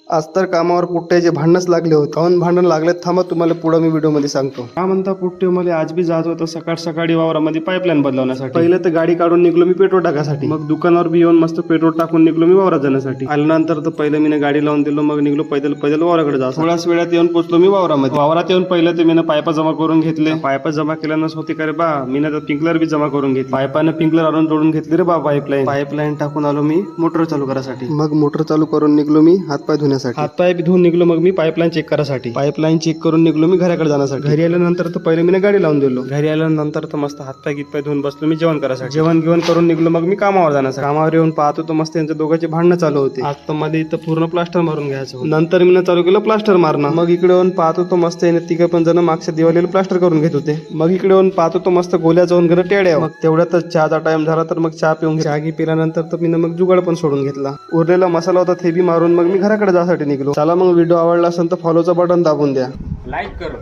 आज तर कामावर पुट्ट्याचे भांडणच लागले होते. काऊन भांडण लागले थांबा, तुम्हाला पुढे मी व्हिडिओ मध्ये सांगतो. का म्हणता पुट्टे, मला आज बी जात होतं सकाळ सकाळी वावरामध्ये पाईपलाईन बदलवण्यासाठी. पहिलं तर गाडी काढून निघलो मी पेट्रोल टाकासाठी. मग दुकानावर बी येऊन मस्त पेट्रोल टाकून निघलो मी वावरात जाण्यासाठी. आल्यानंतर तर पहिलं मी गाडी लावून दिलो, मग निघलो पैदल वावराकडे जा. थोड्याच वेळात येऊन पोहोचलो मी वावरामध्ये. वावरात येऊन पहिलं ते मी पाईप जमा करून घेतले. पाईप जमा केल्यानंच होते का रे बा, मी तर पिंकलर बी जमा करून घेतले. पाईपाने पिंकलर आणून जोडून घेतले रे बा पाईपलाईन टाकून आलो मी मोटर चालू करायसाठी. मग मोटर चालू करून निघलो मी हातपाय धुण्यासाठी. हातपाय बी धुवून निघलो मग मी पाईपलाईन चेक करायसाठी. पाईपलाईन चेक करून निघलो मी घराकडे जाण्यासाठी. घरी आल्यानंतर तर पहिले मी गाडी लावून दिलो. घरी आल्यानंतर तर मस्त हातपाय गितपाय धुवून बसलो मी जेवण करायसाठी. जेवण घेऊन करून निघलो मग मी कामावर जाण्यासाठी. कामावर येऊन पाहतो तर मस्त त्यांच्या दोघांचे भांडणं चालू होते. आज तर मध्ये इथं पूर्ण प्लास्टर मारून घ्यायचं. नंतर मी चालू केलं प्लास्टर मारणं. मग इकडे येऊन पाहतो तो मस्त तिघं पण जण मागच्या दिवाळीला प्लास्टर करून घेत होते. मग इकडे येऊन पाहतो तो मस्त गोल्या जाऊन घर टेड्या. मग तेवढ्यातच चहाचा टाइम झाला तर मग चहा पिऊन चहा पिल्यानंतर तर मी मग जुगाड पण सोडून घेतला. उरलेला मसाला होता ते बी मारून मग मी घराकडे जाण्यासाठी निघलो. चला मग व्हिडिओ आवडला असेल तर फॉलोचं बटन दाबून द्या. लाईक करो.